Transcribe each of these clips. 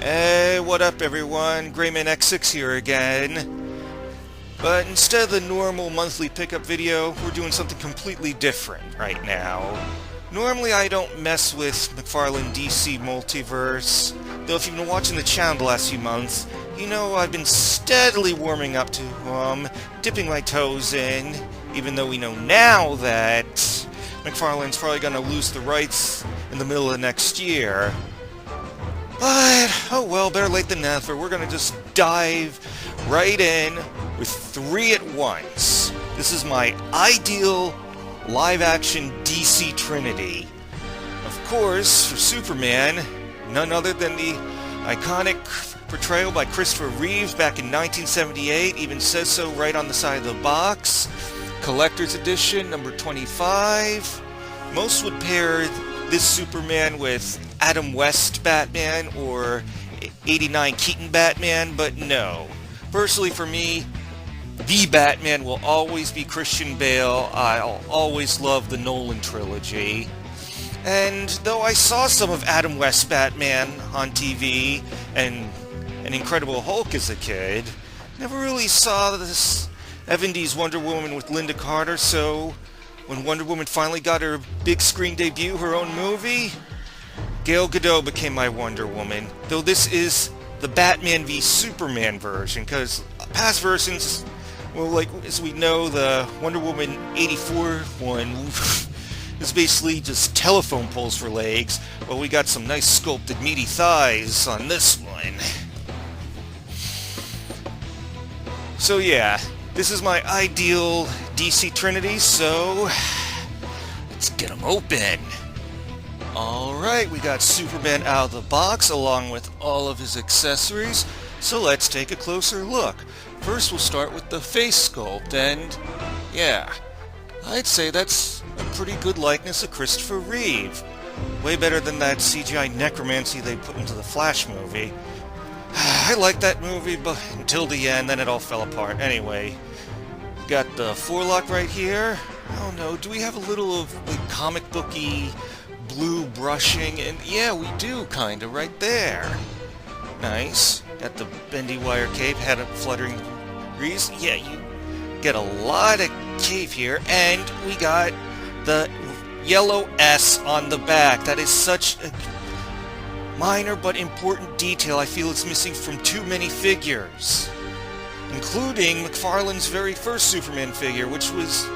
Hey, what up everyone? GreymanX6 here again. But instead of the normal monthly pickup video, we're doing something completely different right now. Normally I don't mess with McFarlane DC Multiverse, though if you've been watching the channel the last few months, you know I've been steadily warming up to dipping my toes in, even though we know now that McFarlane's probably going to lose the rights in the middle of next year. But, oh well, better late than never. We're going to just dive right in with 3 at once. This is my ideal live-action DC Trinity. Of course, for Superman, none other than the iconic portrayal by Christopher Reeves back in 1978, even says so right on the side of the box. Collector's Edition, number 25. Most would pair this Superman with Adam West Batman or 89 Keaton Batman, but no. Personally for me, the Batman will always be Christian Bale. I'll always love the Nolan trilogy. And though I saw some of Adam West Batman on TV and an Incredible Hulk as a kid, never really saw this 70s Wonder Woman with Linda Carter, so when Wonder Woman finally got her big screen debut, her own movie, Gal Gadot became my Wonder Woman, though this is the Batman v Superman version, because past versions, well, like, as we know, the Wonder Woman 84 one is basically just telephone poles for legs, but we got some nice sculpted meaty thighs on this one. So yeah, this is my ideal DC Trinity, so let's get them open. Alright, we got Superman out of the box along with all of his accessories, so let's take a closer look. First we'll start with the face sculpt, and yeah, I'd say that's a pretty good likeness of Christopher Reeve. Way better than that CGI necromancy they put into the Flash movie. I liked that movie but until the end, then it all fell apart. Anyway, got the forelock right here. Oh no, do we have a little of like comic booky blue brushing? And yeah, we do, kinda, right there. Nice. Got the bendy wire cape, had a fluttering breeze. Yeah, you get a lot of cape here, and we got the yellow S on the back. That is such a minor but important detail. I feel it's missing from too many figures, including McFarlane's very first Superman figure, which was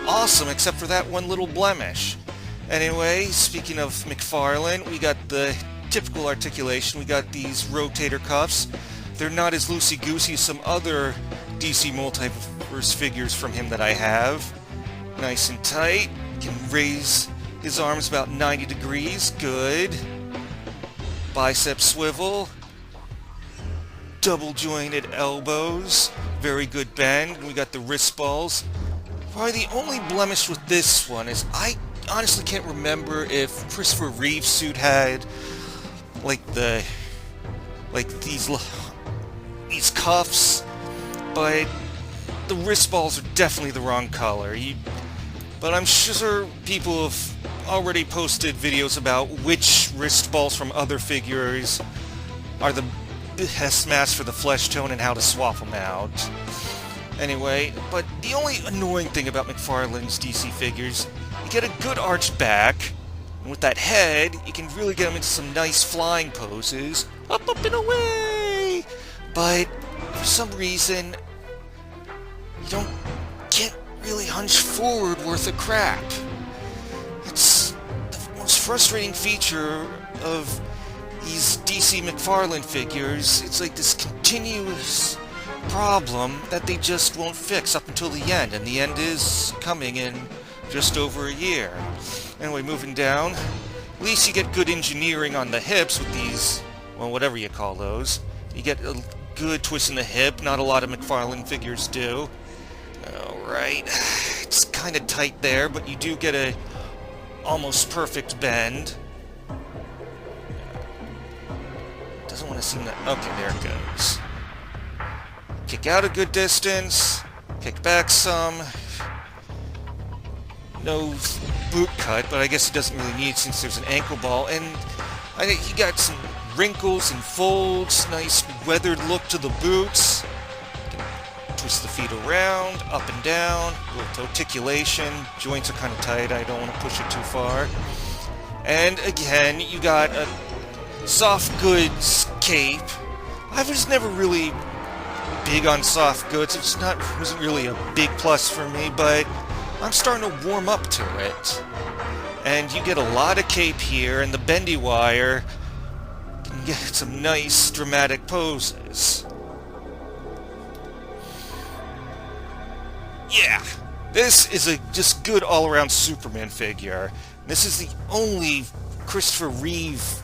awesome except for that one little blemish. Anyway, speaking of McFarlane, we got the typical articulation. We got these rotator cuffs. They're not as loosey-goosey as some other DC Multiverse figures from him that I have. Nice and tight. Can raise his arms about 90 degrees. Good. Bicep swivel. Double jointed elbows. Very good bend. And we got the wrist balls. Probably the only blemish with this one is I honestly can't remember if Christopher Reeve's suit had like these cuffs, but the wrist balls are definitely the wrong color. But I'm sure people have already posted videos about which wrist balls from other figures are the best match for the flesh tone and how to swap them out. Anyway, but the only annoying thing about McFarlane's DC figures, you get a good arched back, and with that head, you can really get him into some nice flying poses. Up, up, and away! But for some reason, you can't really hunch forward worth a crap. It's the most frustrating feature of these DC McFarlane figures. It's like this continuous problem that they just won't fix up until the end, and the end is coming in just over a year. Anyway, moving down, at least you get good engineering on the hips with these, well, whatever you call those. You get a good twist in the hip, not a lot of McFarlane figures do. Alright, it's kind of tight there, but you do get a almost perfect bend. Doesn't want to seem that... Okay, there it goes. Kick out a good distance, kick back some. No boot cut, but I guess it doesn't really need since there's an ankle ball. And I think he got some wrinkles and folds, nice weathered look to the boots. Twist the feet around, up and down, a little articulation. Joints are kind of tight, I don't want to push it too far. And again, you got a soft goods cape. I was never really big on soft goods. Wasn't really a big plus for me, but I'm starting to warm up to it. And you get a lot of cape here, and the bendy wire can get some nice dramatic poses. Yeah, this is a just good all-around Superman figure. This is the only Christopher Reeve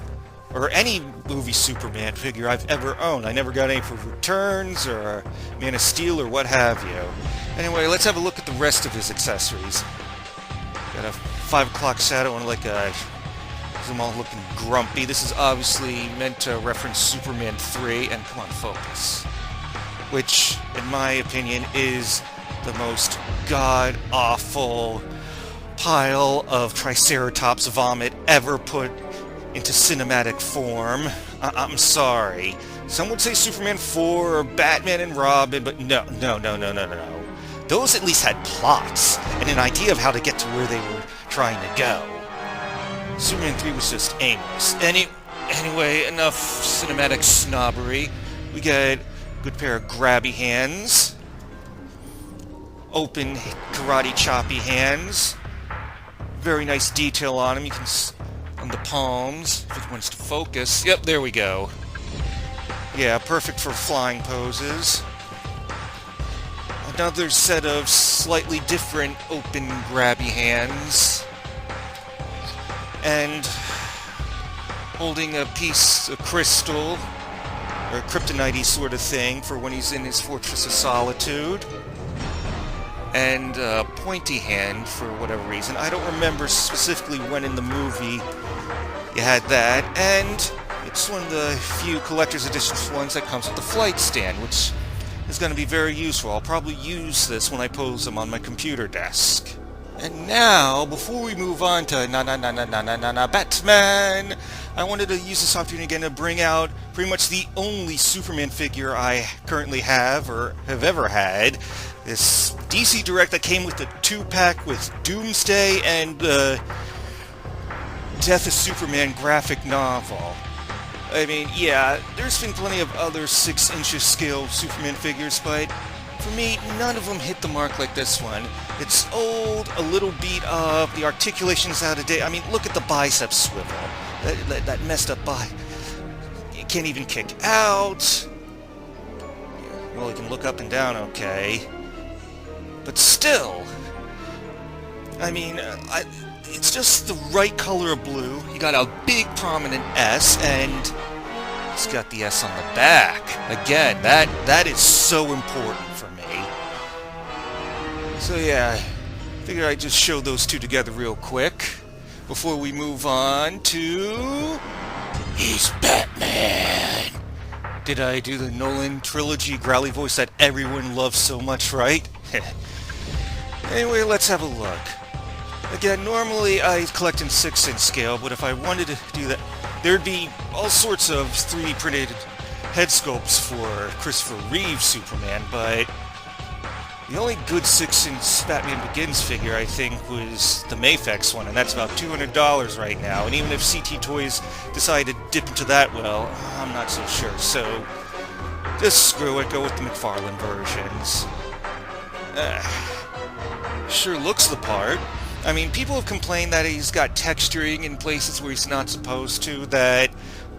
or any movie Superman figure I've ever owned. I never got any for Returns or Man of Steel or what have you. Anyway, let's have a look at the rest of his accessories. Got a 5 o'clock shadow and like a... I'm all looking grumpy. This is obviously meant to reference Superman 3, and come on, focus. Which, in my opinion, is the most god-awful pile of Triceratops vomit ever put into cinematic form. I'm sorry. Some would say Superman 4 or Batman and Robin, but no. Those at least had plots and an idea of how to get to where they were trying to go. Superman 3 was just aimless. Anyway, enough cinematic snobbery. We get a good pair of grabby hands. Open karate choppy hands. Very nice detail on them. You can on the palms if it wants to focus. Yep, there we go. Yeah, perfect for flying poses. Another set of slightly different open grabby hands. And holding a piece of crystal or kryptonite-y sort of thing for when he's in his Fortress of Solitude. And a pointy hand for whatever reason. I don't remember specifically when in the movie you had that. And it's one of the few collector's edition ones that comes with the flight stand, which is going to be very useful. I'll probably use this when I pose them on my computer desk. And now, before we move on to Batman, I wanted to use this opportunity again to bring out pretty much the only Superman figure I currently have or have ever had. This DC Direct that came with the 2-pack with Doomsday and the Death of Superman graphic novel. I mean, yeah, there's been plenty of other 6-inch scale Superman figures, but for me, none of them hit the mark like this one. It's old, a little beat up, the articulation's out of date. I mean, look at the bicep swivel. That messed up You can't even kick out. Well, you can look up and down okay. But still, I mean, it's just the right color of blue. You got a big prominent S, and it's got the S on the back. Again, that is so important for me. So yeah, I figured I'd just show those two together real quick before we move on to... He's Batman! Did I do the Nolan trilogy growly voice that everyone loves so much, right? Anyway, let's have a look. Again, normally I collect in 6-inch scale, but if I wanted to do that, there'd be all sorts of 3D printed head sculpts for Christopher Reeve Superman, but the only good 6-inch Batman Begins figure, I think, was the Mafex one, and that's about $200 right now. And even if CT Toys decided to dip into that well, I'm not so sure. So, just screw it, go with the McFarlane versions. Sure looks the part. I mean, people have complained that he's got texturing in places where he's not supposed to, that,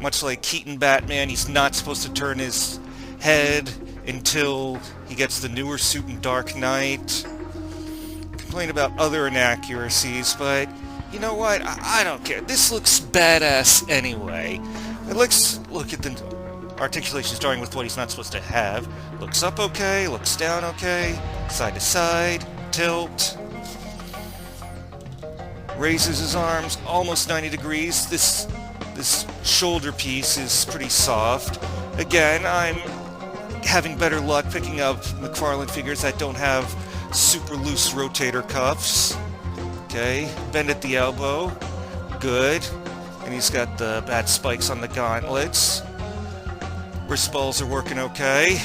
much like Keaton Batman, he's not supposed to turn his head until he gets the newer suit in Dark Knight. Complain about other inaccuracies, but you know what? I don't care. This looks badass anyway. Let's look at the articulation starting with what he's not supposed to have. Looks up okay, looks down okay, side to side, tilt. Raises his arms almost 90 degrees. This shoulder piece is pretty soft. Again, I'm having better luck picking up McFarlane figures that don't have super loose rotator cuffs. Okay, bend at the elbow. Good. And he's got the bat spikes on the gauntlets. Wrist balls are working okay.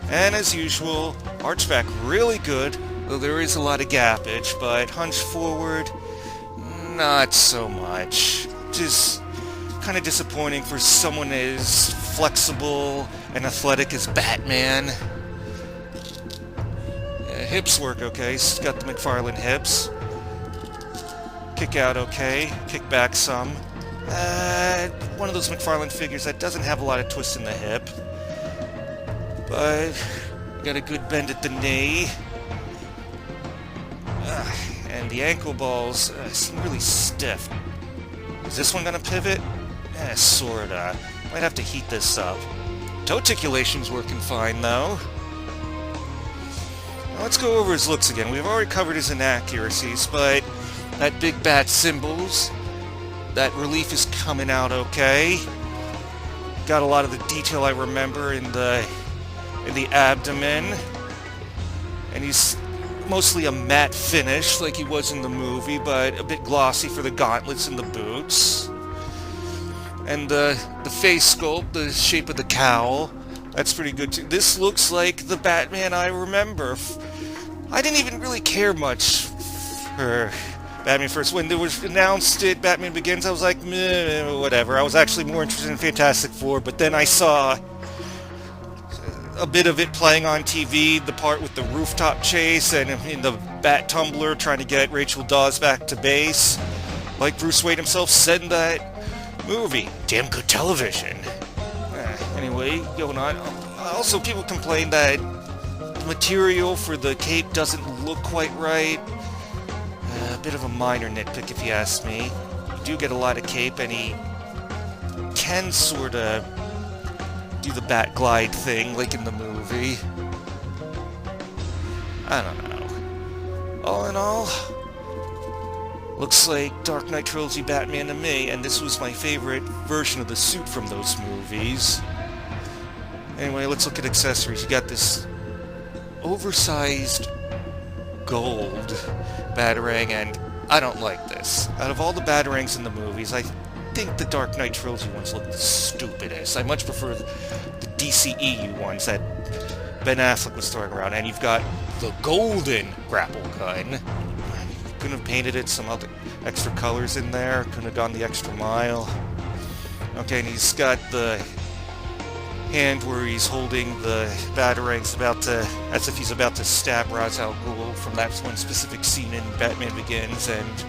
And as usual, arch back really good, though there is a lot of gappage, but hunch forward, not so much. Just kind of disappointing for someone as flexible and athletic as Batman. Hips work okay, he's got the McFarlane hips. Kick out okay, kick back some. One of those McFarlane figures that doesn't have a lot of twist in the hip. But got a good bend at the knee. And the ankle balls seem really stiff. Is this one gonna pivot? Sorta. Might have to heat this up. Toe articulation's working fine though. Now let's go over his looks again. We've already covered his inaccuracies, but that big bat symbols, that relief is coming out okay. Got a lot of the detail I remember in the abdomen. And he's mostly a matte finish like he was in the movie, but a bit glossy for the gauntlets and the boots. And the face sculpt, the shape of the cowl, that's pretty good too. This looks like the Batman I remember. I didn't even really care much for Batman First. When there was announced it, Batman Begins, I was like, meh, whatever. I was actually more interested in Fantastic Four, but then I saw a bit of it playing on TV, the part with the rooftop chase and in the Bat Tumbler trying to get Rachel Dawes back to base, like Bruce Wayne himself said in that movie. Damn good television. Anyway, going on. Also, people complain that the material for the cape doesn't look quite right. A bit of a minor nitpick if you ask me. You do get a lot of cape, and he can sort of do the bat glide thing like in the movie. I don't know. All in all, looks like Dark Knight Trilogy Batman to me, and this was my favorite version of the suit from those movies. Anyway, let's look at accessories. You got this oversized gold Batarang, and I don't like this. Out of all the Batarangs in the movies, I think the Dark Knight Trilogy ones look the stupidest. I much prefer the DCEU ones that Ben Affleck was throwing around, and you've got the golden grapple gun. Couldn't have painted it some other extra colors in there, couldn't have gone the extra mile. Okay, and he's got the hand where he's holding the Batarangs as if he's about to stab Ra's al Ghul from that one specific scene in Batman Begins, and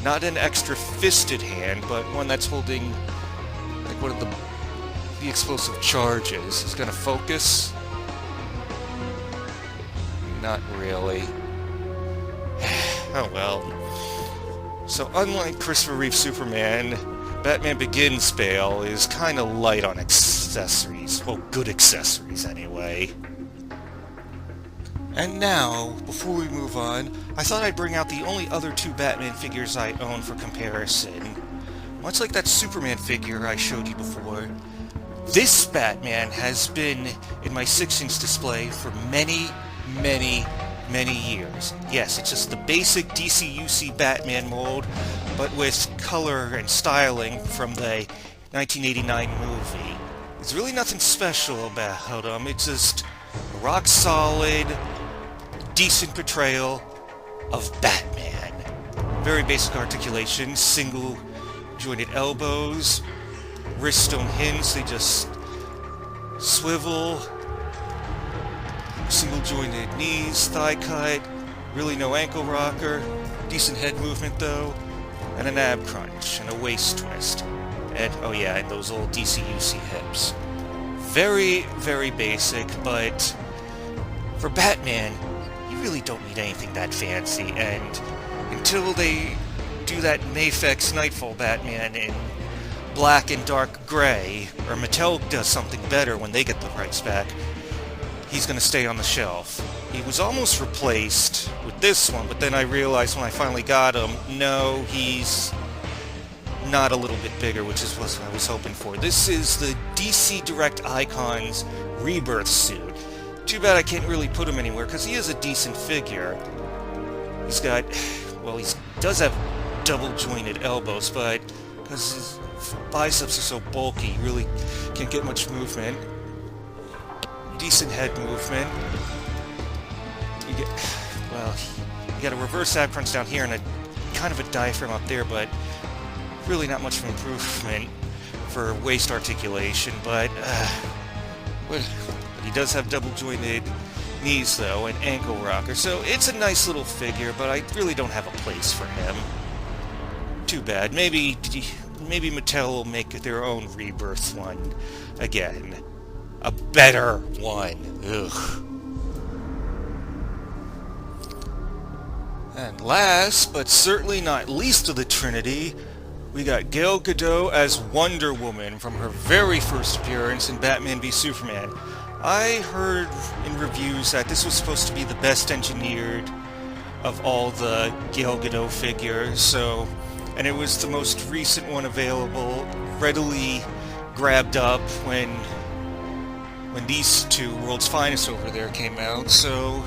not an extra fisted hand, but one that's holding like one of the explosive charges. He's gonna focus? Not really. Oh well. So unlike Christopher Reeve's Superman, Batman Begins' Bale is kind of light on accessories. Well, good accessories anyway. And now, before we move on, I thought I'd bring out the only other two Batman figures I own for comparison. Much like that Superman figure I showed you before, this Batman has been in my 6-inch display for many, many, many years. Yes, it's just the basic DC-UC Batman mold, but with color and styling from the 1989 movie. There's really nothing special about him. It's just a rock-solid, decent portrayal of Batman. Very basic articulation, single-jointed elbows, wrists don't hinge, they just swivel. Single-jointed knees, thigh cut, really no ankle rocker, decent head movement though, and an ab crunch, and a waist twist. And, oh yeah, and those old DC-UC hips. Very, very basic, but for Batman, you really don't need anything that fancy, and until they do that Mafex Nightfall Batman in black and dark gray, or Mattel does something better when they get the rights back, he's going to stay on the shelf. He was almost replaced with this one, but then I realized when I finally got him, no, he's not a little bit bigger, which is what I was hoping for. This is the DC Direct Icons Rebirth suit. Too bad I can't really put him anywhere, because he is a decent figure. He's got, well, he does have double-jointed elbows, but because his biceps are so bulky, he really can't get much movement. Decent head movement. You get, well, you got a reverse ab crunch down here and a kind of a diaphragm up there, but really not much of improvement for waist articulation, but he does have double jointed knees though, and ankle rocker, so it's a nice little figure, but I really don't have a place for him. Too bad. Maybe Mattel will make their own Rebirth one again. A better one. Ugh. And last, but certainly not least of the Trinity, we got Gal Gadot as Wonder Woman from her very first appearance in Batman v Superman. I heard in reviews that this was supposed to be the best engineered of all the Gal Gadot figures, and it was the most recent one available, readily grabbed up when these two, World's Finest over there, came out, so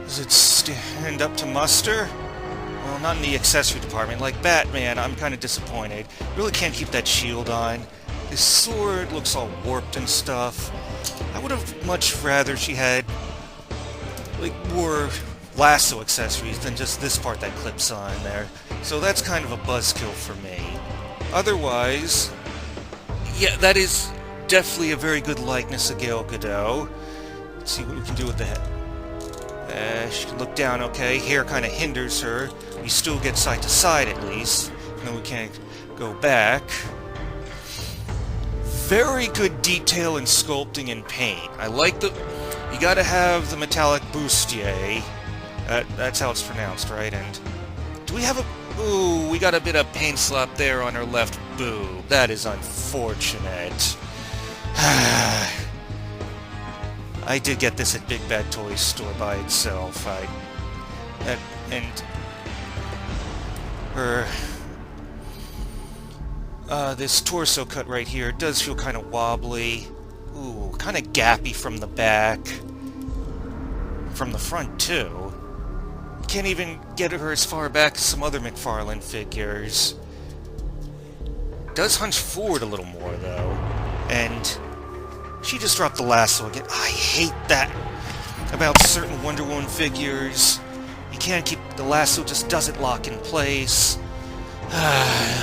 does it stand up to muster? Well, not in the accessory department. Like Batman, I'm kind of disappointed. Really can't keep that shield on. His sword looks all warped and stuff. I would have much rather she had, like, more lasso accessories than just this part that clips on there. So that's kind of a buzzkill for me. Otherwise, yeah, that is definitely a very good likeness of Gal Gadot. Let's see what we can do with the head. She can look down okay. Hair kind of hinders her. We still get side to side at least. And then we can't go back. Very good detail in sculpting and paint. I like the... You gotta have the metallic bustier. That's how it's pronounced, right? And do we have a... Ooh, we got a bit of paint slop there on her left boob. That is unfortunate. I did get this at Big Bad Toy Store by itself. And her... this torso cut right here does feel kind of wobbly. Ooh, kind of gappy from the back. From the front, too. Can't even get her as far back as some other McFarlane figures. Does hunch forward a little more, though. And she just dropped the lasso again. I hate that about certain Wonder Woman figures. You can't keep... The lasso just doesn't lock in place.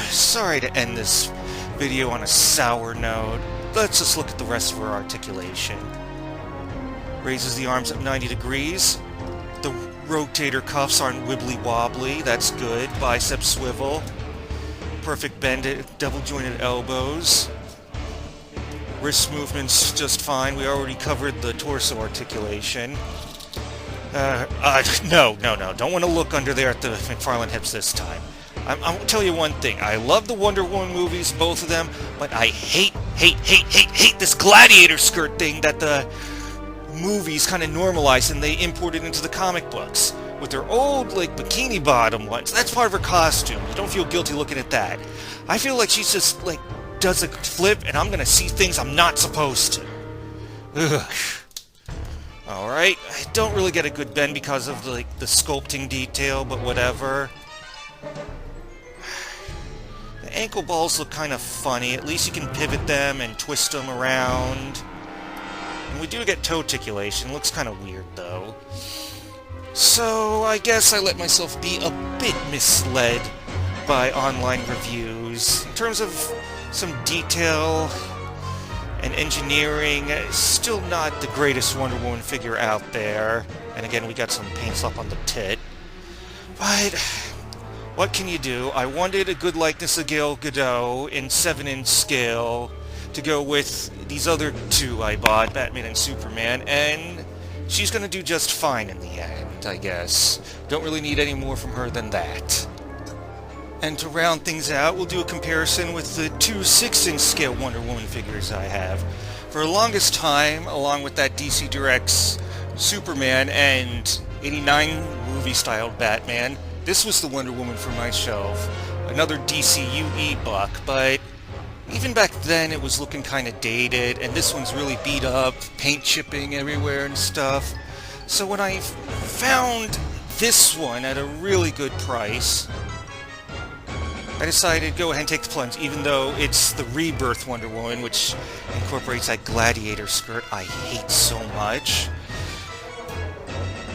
Sorry to end this video on a sour note. Let's just look at the rest of her articulation. Raises the arms up 90 degrees. The rotator cuffs aren't wibbly-wobbly. That's good. Bicep swivel. Perfect bend, double-jointed elbows. Wrist movements just fine. We already covered the torso articulation. No. Don't want to look under there at the McFarlane hips this time. I'll tell you one thing. I love the Wonder Woman movies, both of them, but I hate this gladiator skirt thing that the movies kind of normalized and they imported into the comic books. With their old, like, bikini bottom ones. That's part of her costume. You don't feel guilty looking at that. I feel like she's just, like, does a flip and I'm gonna see things I'm not supposed to. Ugh. Alright, I don't really get a good bend because of, like, the sculpting detail, but whatever. The ankle balls look kind of funny. At least you can pivot them and twist them around. And we do get toe articulation. Looks kind of weird, though. So, I guess I let myself be a bit misled by online reviews. In terms of some detail and engineering, still not the greatest Wonder Woman figure out there. And again, we got some paint slop on the tit. But what can you do? I wanted a good likeness of Gal Gadot in 7-inch scale to go with these other two I bought, Batman and Superman, and she's gonna do just fine in the end, I guess. Don't really need any more from her than that. And to round things out, we'll do a comparison with the two 6-inch scale Wonder Woman figures I have. For the longest time, along with that DC Direct's Superman and 89 movie-styled Batman, this was the Wonder Woman for my shelf. Another DCUE buck, but even back then it was looking kind of dated, and this one's really beat up, paint chipping everywhere and stuff. So when I found this one at a really good price, I decided to go ahead and take the plunge, even though it's the Rebirth Wonder Woman, which incorporates that gladiator skirt I hate so much.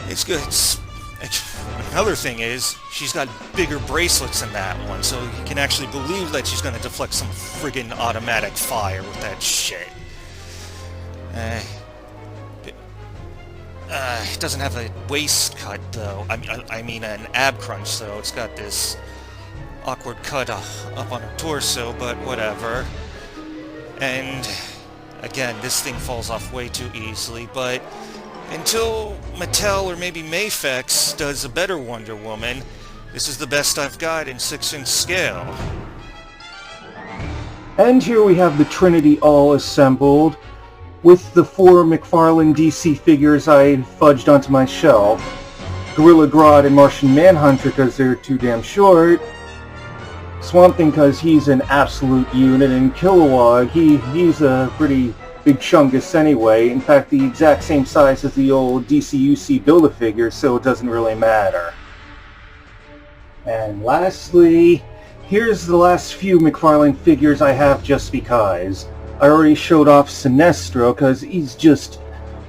It's good. Another thing is, she's got bigger bracelets in that one, so you can actually believe that she's going to deflect some friggin' automatic fire with that shit. It doesn't have a waist cut, though. I mean an ab crunch, though. It's got this awkward cut up on her torso, but whatever. And, again, this thing falls off way too easily, but until Mattel or maybe Mafex does a better Wonder Woman, this is the best I've got in 6-inch scale. And here we have the Trinity all assembled, with the 4 McFarlane DC figures I fudged onto my shelf. Gorilla Grodd and Martian Manhunter because they're too damn short. Swamp Thing because he's an absolute unit, and Kilowog, he's a pretty big chungus anyway. In fact, the exact same size as the old DCUC Build-A-Figure, so it doesn't really matter. And lastly, here's the last few McFarlane figures I have just because. I already showed off Sinestro because he's just...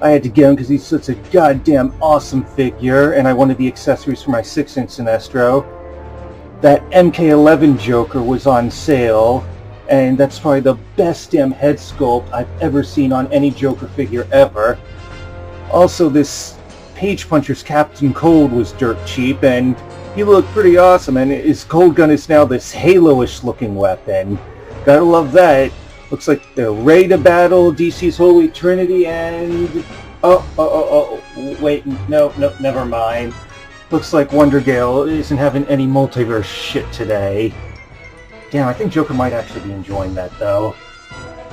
I had to get him because he's such a goddamn awesome figure, and I wanted the accessories for my 6-inch Sinestro. That MK11 Joker was on sale, and that's probably the best damn head sculpt I've ever seen on any Joker figure ever. Also, this Page Puncher's Captain Cold was dirt cheap, and he looked pretty awesome, and his Cold Gun is now this Halo-ish looking weapon. Gotta love that. Looks like they're ready to battle DC's Holy Trinity, and... wait, no, never mind. Looks like Wonder Gale isn't having any multiverse shit today. Damn, I think Joker might actually be enjoying that, though.